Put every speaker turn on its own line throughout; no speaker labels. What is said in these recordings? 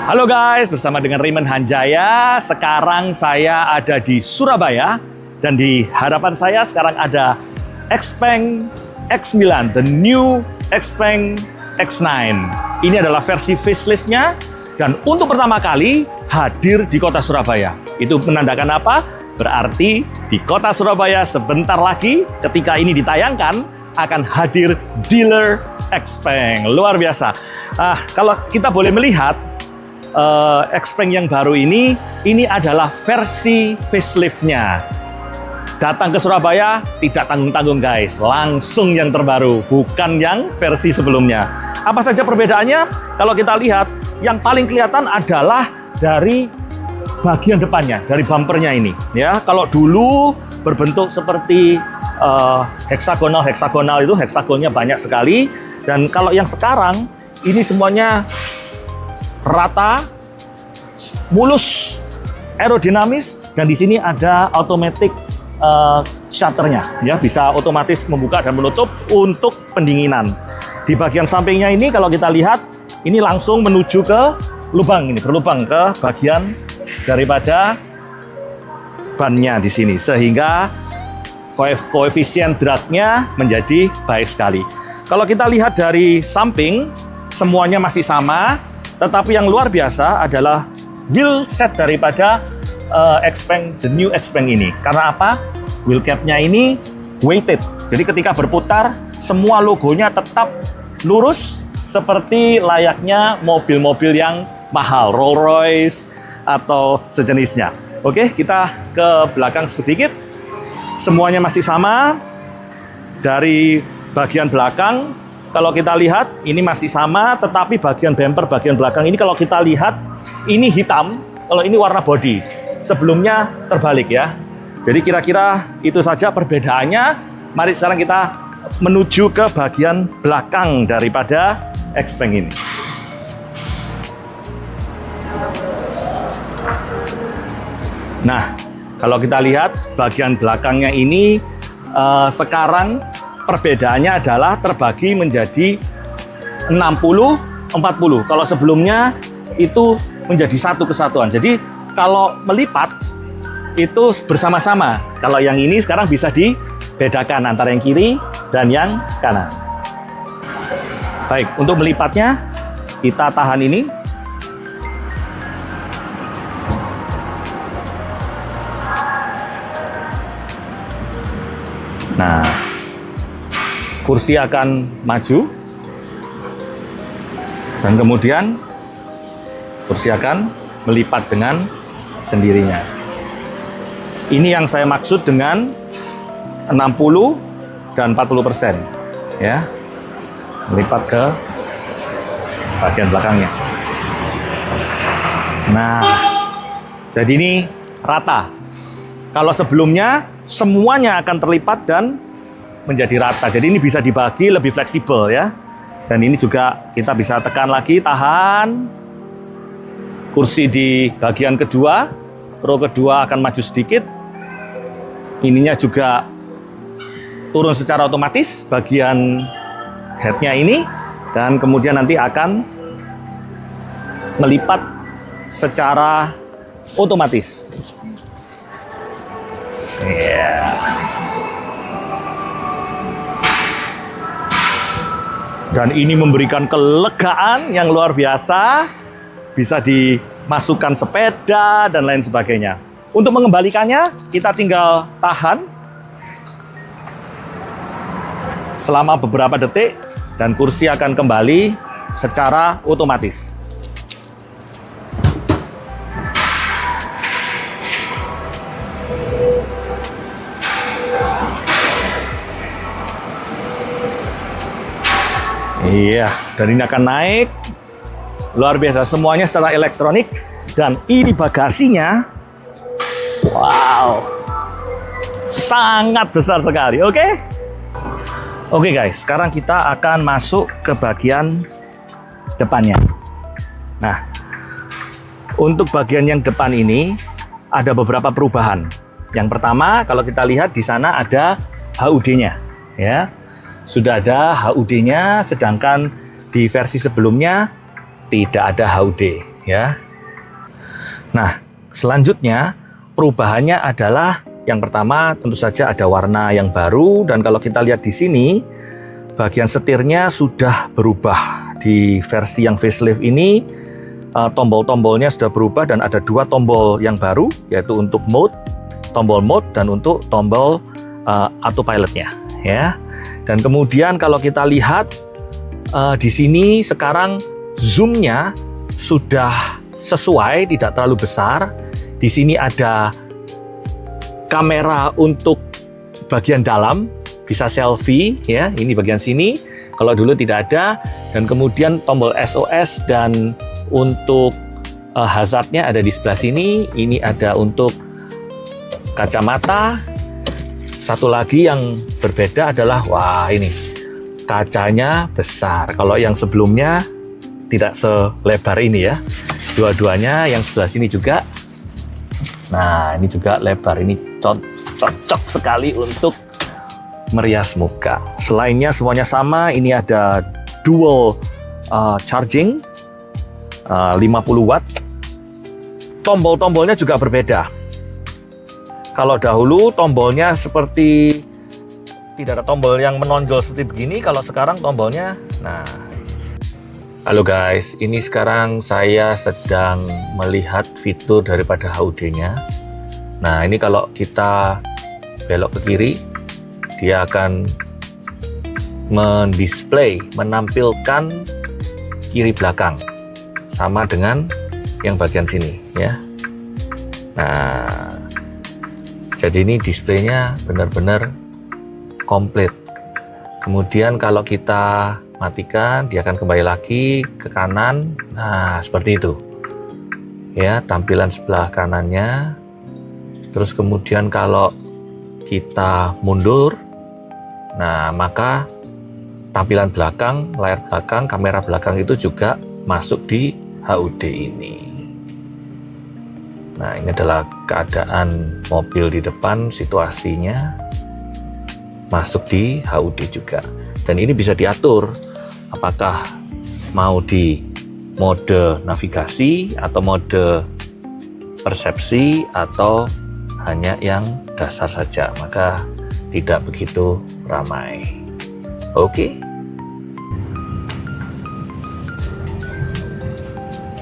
Halo guys, bersama dengan Raymond Hanjaya. Sekarang saya ada di Surabaya dan di hadapan saya sekarang ada XPeng X9, the new XPeng X9. Ini adalah versi facelift-nya dan untuk pertama kali hadir di kota Surabaya. Itu menandakan apa? Berarti di kota Surabaya sebentar lagi ketika ini ditayangkan akan hadir dealer XPeng. Luar biasa. Kalau kita boleh melihat XPeng yang baru ini adalah versi facelift-nya. Datang ke Surabaya tidak tanggung-tanggung guys, langsung yang terbaru, bukan yang versi sebelumnya. Apa saja perbedaannya? Kalau kita lihat, yang paling kelihatan adalah dari bagian depannya, dari bumpernya ini. Ya, kalau dulu berbentuk seperti heksagonal itu heksagonnya banyak sekali, dan kalau yang sekarang ini semuanya rata, mulus, aerodinamis, dan di sini ada automatic shutternya, ya bisa otomatis membuka dan menutup untuk pendinginan. Di bagian sampingnya ini kalau kita lihat, ini langsung menuju ke lubang ini, berlubang ke bagian daripada bannya di sini, sehingga koefisien dragnya menjadi baik sekali. Kalau kita lihat dari samping, semuanya masih sama. Tetapi yang luar biasa adalah wheel set daripada XPeng, the new XPeng ini. Karena apa? Wheel cap-nya ini weighted. Jadi ketika berputar, semua logonya tetap lurus seperti layaknya mobil-mobil yang mahal, Rolls Royce atau sejenisnya. Oke, kita ke belakang sedikit. Semuanya masih sama. Dari bagian belakang, kalau kita lihat, ini masih sama, tetapi bagian bumper, bagian belakang ini kalau kita lihat, ini hitam, kalau ini warna body. Sebelumnya terbalik ya. Jadi kira-kira itu saja perbedaannya. Mari sekarang kita menuju ke bagian belakang daripada XPeng ini. Nah, kalau kita lihat bagian belakangnya ini sekarang perbedaannya adalah terbagi menjadi 60-40. Kalau sebelumnya itu menjadi satu kesatuan. Jadi kalau melipat itu bersama-sama. Kalau yang ini sekarang bisa dibedakan antara yang kiri dan yang kanan. Baik, untuk melipatnya kita tahan ini. Nah, kursi akan maju dan kemudian kursi akan melipat dengan sendirinya. Ini yang saya maksud dengan 60 dan 40%, ya, melipat ke bagian belakangnya. Nah, jadi ini rata. Kalau sebelumnya semuanya akan terlipat dan menjadi rata. Jadi ini bisa dibagi lebih fleksibel ya. Dan ini juga kita bisa tekan lagi, tahan. Kursi di bagian kedua, row kedua akan maju sedikit. Ininya juga turun secara otomatis bagian headnya ini, dan kemudian nanti akan melipat secara otomatis. Dan ini memberikan kelegaan yang luar biasa, bisa dimasukkan sepeda dan lain sebagainya. Untuk mengembalikannya, kita tinggal tahan selama beberapa detik dan kursi akan kembali secara otomatis. Iya, dan ini akan naik. Luar biasa, semuanya secara elektronik. Dan ini bagasinya. Wow. sangat besar sekali. Oke? Oke guys, sekarang kita akan masuk ke bagian depannya. Nah, untuk bagian yang depan ini ada beberapa perubahan. Yang pertama, kalau kita lihat di sana ada HUD-nya, ya. Sudah ada HUD-nya, sedangkan di versi sebelumnya tidak ada HUD, ya. Nah, selanjutnya perubahannya adalah yang pertama tentu saja ada warna yang baru, dan kalau kita lihat di sini bagian setirnya sudah berubah. Di versi yang facelift ini tombol-tombolnya sudah berubah dan ada dua tombol yang baru, yaitu untuk tombol mode dan untuk tombol autopilotnya, ya. Dan kemudian kalau kita lihat di sini sekarang zoomnya sudah sesuai, tidak terlalu besar. Di sini ada kamera untuk bagian dalam, bisa selfie, ya. Ini bagian sini. Kalau dulu tidak ada. Dan kemudian tombol SOS dan untuk hazardnya ada di sebelah sini. Ini ada untuk kacamata. Satu lagi yang berbeda adalah, wah ini kacanya besar. Kalau yang sebelumnya tidak selebar ini, ya. Dua-duanya, yang sebelah sini juga. Nah, ini juga lebar. Ini cocok sekali untuk merias muka. Selainnya semuanya sama. Ini ada dual charging 50 watt. Tombol-tombolnya juga berbeda. Kalau dahulu tombolnya seperti tidak ada tombol yang menonjol seperti begini. Kalau sekarang tombolnya, nah. Halo guys, ini sekarang saya sedang melihat fitur daripada HUD-nya. Nah, ini kalau kita belok ke kiri, dia akan mendisplay, menampilkan kiri belakang. Sama dengan yang bagian sini, ya. Nah, jadi ini displaynya benar-benar komplit. Kemudian kalau kita matikan, dia akan kembali lagi ke kanan. Nah, seperti itu, ya, tampilan sebelah kanannya. Terus kemudian kalau kita mundur, nah maka tampilan belakang, layar belakang, kamera belakang itu juga masuk di HUD ini. Nah, ini adalah keadaan mobil di depan, situasinya masuk di HUD juga. Dan ini bisa diatur apakah mau di mode navigasi atau mode persepsi atau hanya yang dasar saja, maka tidak begitu ramai. Oke.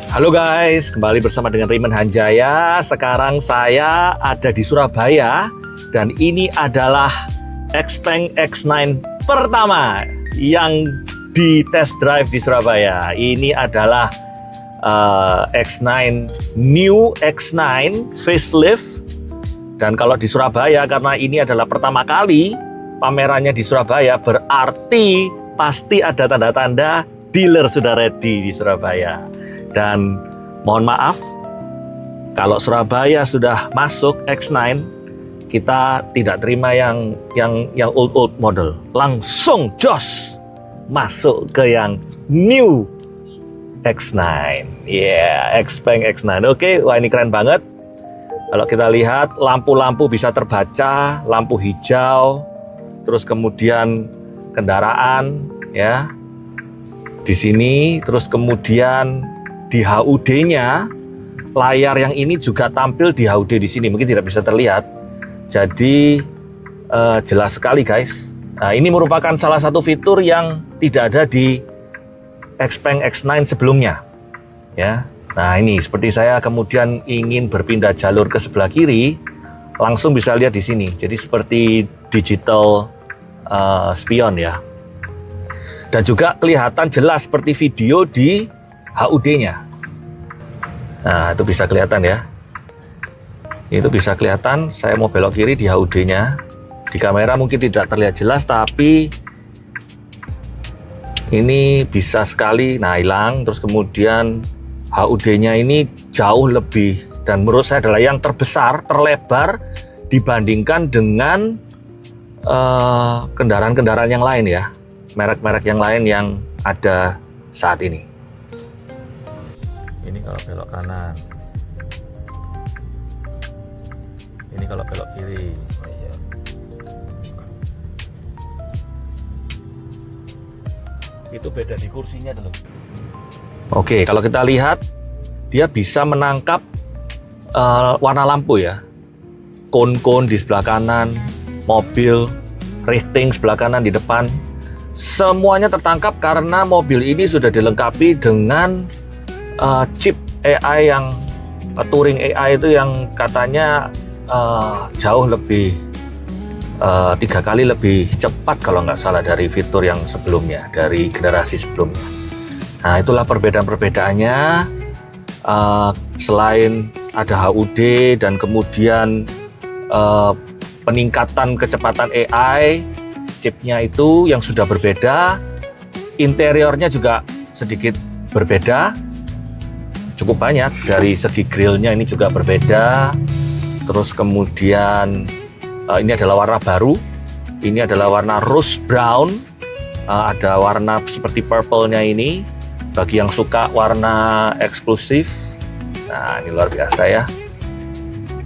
Halo guys, kembali bersama dengan Raymond Hanjaya. Sekarang saya ada di Surabaya dan ini adalah Xpeng X9 pertama yang di test drive di Surabaya. Ini adalah X9, new X9 facelift. Dan kalau di Surabaya, karena ini adalah pertama kali pamerannya di Surabaya, berarti pasti ada tanda-tanda dealer sudah ready di Surabaya. Dan mohon maaf, kalau Surabaya sudah masuk X9, kita tidak terima yang old model. Langsung jos masuk ke yang new X9. Yeah, Xpeng X9. Oke, wah ini keren banget. Kalau kita lihat lampu-lampu bisa terbaca, lampu hijau, terus kemudian kendaraan, ya, di sini, terus kemudian di HUD-nya layar yang ini juga tampil di HUD di sini, mungkin tidak bisa terlihat. Jadi jelas sekali guys. Nah, ini merupakan salah satu fitur yang tidak ada di Xpeng X9 sebelumnya, ya. Nah, ini seperti saya kemudian ingin berpindah jalur ke sebelah kiri, langsung bisa lihat di sini. Jadi seperti digital spion, ya. Dan juga kelihatan jelas seperti video di HUD-nya. Nah, itu bisa kelihatan, ya. Itu bisa kelihatan. Saya mau belok kiri di HUD-nya. Di kamera mungkin tidak terlihat jelas, tapi ini bisa sekali. Nah, hilang. Terus kemudian HUD-nya ini jauh lebih, dan menurut saya adalah yang terbesar, terlebar dibandingkan dengan kendaraan-kendaraan yang lain ya, merek-merek yang lain yang ada saat ini. Ini kalau belok kanan, ini kalau belok kiri. Itu beda di kursinya dulu. Oke, kalau kita lihat dia bisa menangkap warna lampu ya, kon-kon di sebelah kanan, mobil, rating sebelah kanan di depan, semuanya tertangkap karena mobil ini sudah dilengkapi dengan chip AI yang Turing AI itu yang katanya jauh lebih 3 kali lebih cepat kalau nggak salah dari fitur yang sebelumnya, dari generasi sebelumnya. Nah, itulah perbedaan-perbedaannya. Selain ada HUD dan kemudian peningkatan kecepatan AI, chipnya itu yang sudah berbeda, interiornya juga sedikit berbeda, cukup banyak. Dari segi grillnya ini juga berbeda. Terus kemudian ini adalah warna baru, ini adalah warna rose brown, ada warna seperti purple-nya ini, bagi yang suka warna eksklusif. Nah, ini luar biasa ya.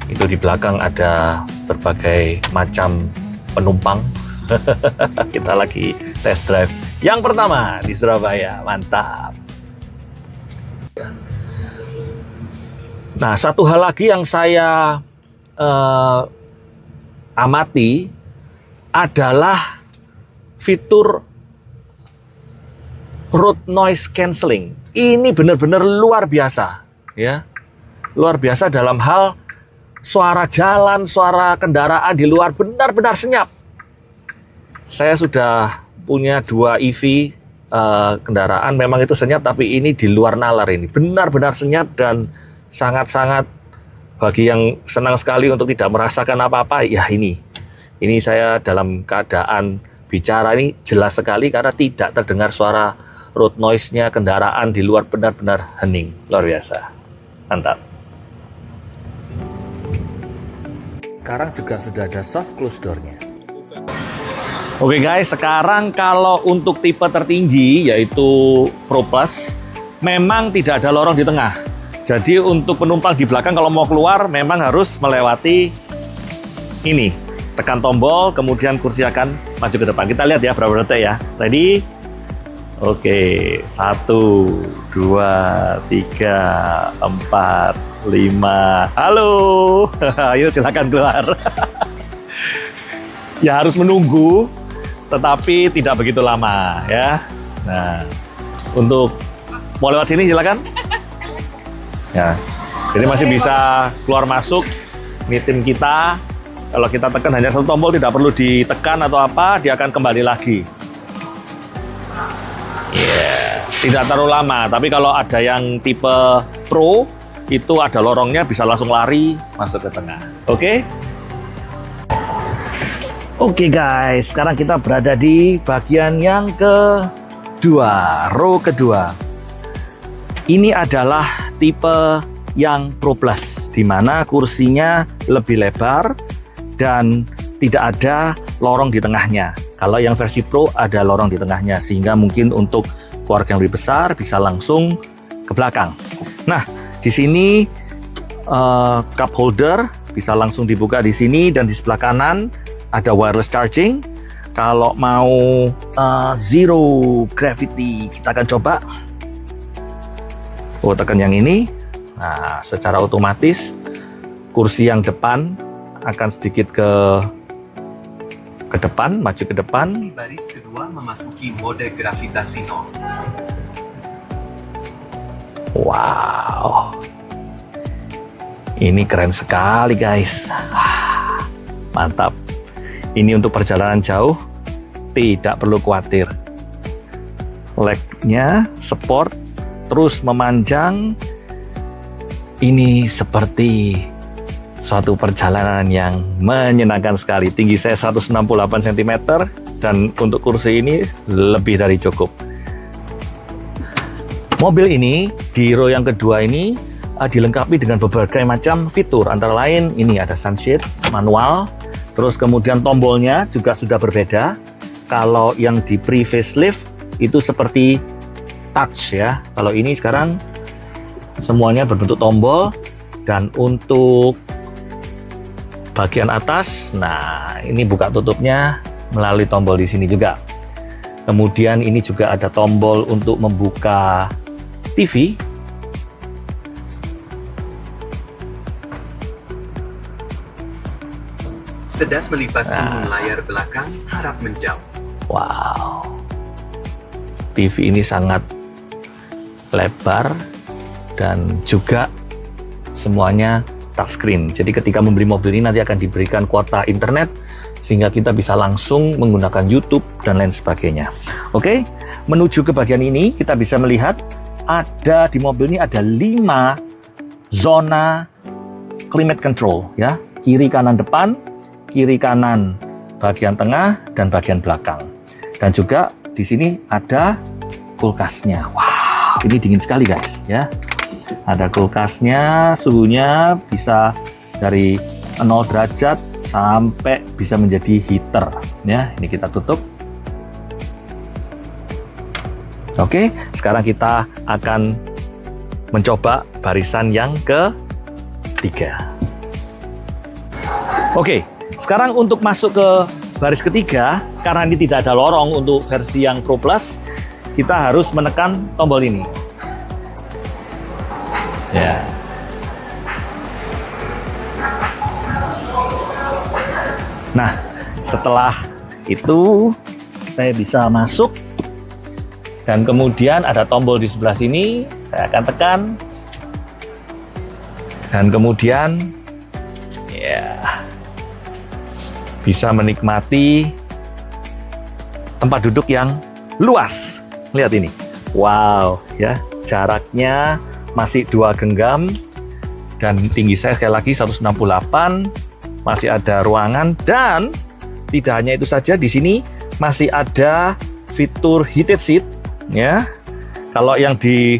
Itu di belakang ada berbagai macam penumpang. Kita lagi test drive yang pertama di Surabaya, mantap. Nah, satu hal lagi yang saya amati adalah fitur road noise cancelling. Ini benar-benar luar biasa ya. Luar biasa dalam hal suara jalan, suara kendaraan di luar benar-benar senyap. Saya sudah punya 2 EV kendaraan, memang itu senyap, tapi ini di luar nalar, ini benar-benar senyap dan sangat-sangat, bagi yang senang sekali untuk tidak merasakan apa-apa, ya ini saya dalam keadaan bicara ini jelas sekali karena tidak terdengar suara road noise-nya kendaraan di luar, benar-benar hening. Luar biasa. Mantap. Sekarang juga sudah ada soft close door-nya. Oke guys, sekarang kalau untuk tipe tertinggi yaitu Pro Plus, memang tidak ada lorong di tengah. Jadi untuk penumpang di belakang kalau mau keluar memang harus melewati ini. Tekan tombol, kemudian kursi akan maju ke depan. Kita lihat ya berapa detik ya. Ready? Oke, 1, 2, 3, 4, 5. Halo, ayo silakan keluar. Ya harus menunggu, tetapi tidak begitu lama ya. Nah, untuk mau lewat sini silakan. Ya, jadi masih bisa keluar masuk. Ini tim kita. Kalau kita tekan hanya satu tombol, tidak perlu ditekan atau apa, dia akan kembali lagi. Tidak terlalu lama, tapi kalau ada yang tipe Pro, itu ada lorongnya, bisa langsung lari masuk ke tengah. Oke? Oke guys, sekarang kita berada di bagian yang kedua, row kedua. Ini adalah tipe yang Pro Plus, di mana kursinya lebih lebar dan tidak ada lorong di tengahnya. Kalau yang versi Pro ada lorong di tengahnya, sehingga mungkin untuk keluarga yang lebih besar bisa langsung ke belakang. Nah, di sini cup holder bisa langsung dibuka di sini, dan di sebelah kanan ada wireless charging. Kalau mau zero gravity, kita akan coba. Tekan yang ini. Nah, secara otomatis kursi yang depan akan sedikit ke depan, maju ke depan.
Baris kedua memasuki mode gravitasi nol.
Wow, ini keren sekali guys. Mantap. Ini untuk perjalanan jauh tidak perlu khawatir. Legnya sport, terus memanjang. Ini seperti suatu perjalanan yang menyenangkan sekali. Tinggi saya 168 cm dan untuk kursi ini lebih dari cukup. Mobil ini di row yang kedua ini dilengkapi dengan berbagai macam fitur. Antara lain ini ada sunshade manual, terus kemudian tombolnya juga sudah berbeda. Kalau yang di pre-facelift itu seperti touch ya. Kalau ini sekarang semuanya berbentuk tombol. Dan untuk bagian atas, nah ini buka tutupnya melalui tombol di sini juga. Kemudian ini juga ada tombol untuk membuka TV.
Sedang melipat layar belakang, harap menjauh.
Wow, TV ini sangat lebar dan juga semuanya touchscreen. Jadi ketika membeli mobil ini nanti akan diberikan kuota internet sehingga kita bisa langsung menggunakan YouTube dan lain sebagainya. Oke, menuju ke bagian ini kita bisa melihat ada di mobil ini ada 5 zona climate control ya, kiri kanan depan, kiri kanan bagian tengah dan bagian belakang. Dan juga di sini ada kulkasnya. Wow, ini dingin sekali guys ya. Ada kulkasnya, suhunya bisa dari 0 derajat sampai bisa menjadi heater ya. Ini kita tutup. Oke, sekarang kita akan mencoba barisan yang ketiga. Oke, sekarang untuk masuk ke baris ketiga, karena ini tidak ada lorong untuk versi yang Pro Plus, kita harus menekan tombol ini. Ya. Nah, setelah itu saya bisa masuk dan kemudian ada tombol di sebelah sini, saya akan tekan dan kemudian ya bisa menikmati tempat duduk yang luas. Lihat ini. Wow, ya, jaraknya masih 2 genggam dan tinggi saya sekali lagi 168. Masih ada ruangan dan tidak hanya itu saja, di sini masih ada fitur heated seat ya. Kalau yang di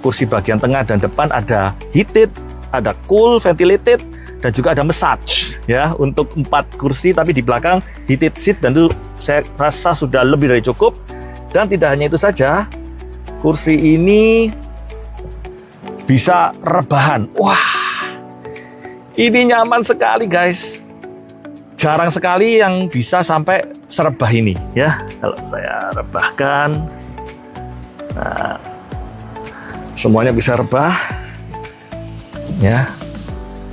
kursi bagian tengah dan depan ada heated, ada cool, ventilated dan juga ada massage ya untuk 4 kursi, tapi di belakang heated seat dan itu saya rasa sudah lebih dari cukup. Dan tidak hanya itu saja, kursi ini bisa rebahan. Wah, ini nyaman sekali guys. Jarang sekali yang bisa sampai serebah ini ya. Kalau saya rebahkan, nah, semuanya bisa rebah ya.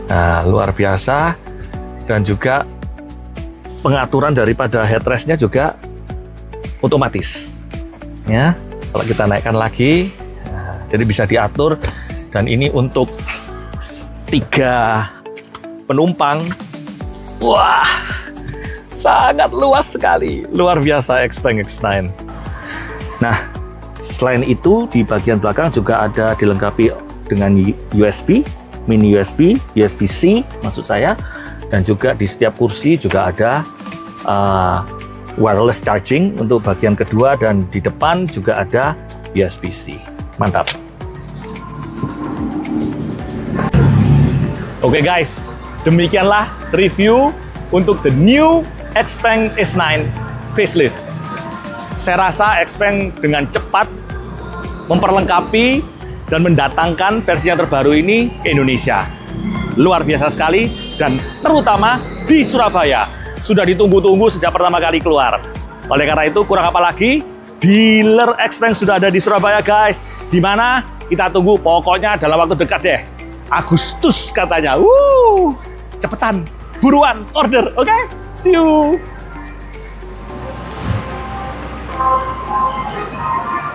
Nah, luar biasa. Dan juga pengaturan daripada headrestnya juga otomatis ya. Kalau kita naikkan lagi, nah, jadi bisa diatur. Dan ini untuk 3 penumpang. Wah, sangat luas sekali, luar biasa Xpeng X9. Nah, selain itu di bagian belakang juga ada dilengkapi dengan USB, mini USB, USB-C maksud saya, dan juga di setiap kursi juga ada wireless charging untuk bagian kedua, dan di depan juga ada USB-C. Mantap. Oke guys, demikianlah review untuk the new Xpeng S9 facelift. Saya rasa Xpeng dengan cepat memperlengkapi dan mendatangkan versi yang terbaru ini ke Indonesia. Luar biasa sekali, dan terutama di Surabaya. Sudah ditunggu-tunggu sejak pertama kali keluar. Oleh karena itu, kurang apa lagi, dealer Xpeng sudah ada di Surabaya guys. Di mana? Kita tunggu, pokoknya dalam waktu dekat deh. Agustus katanya. Cepetan, buruan, order, oke? See you.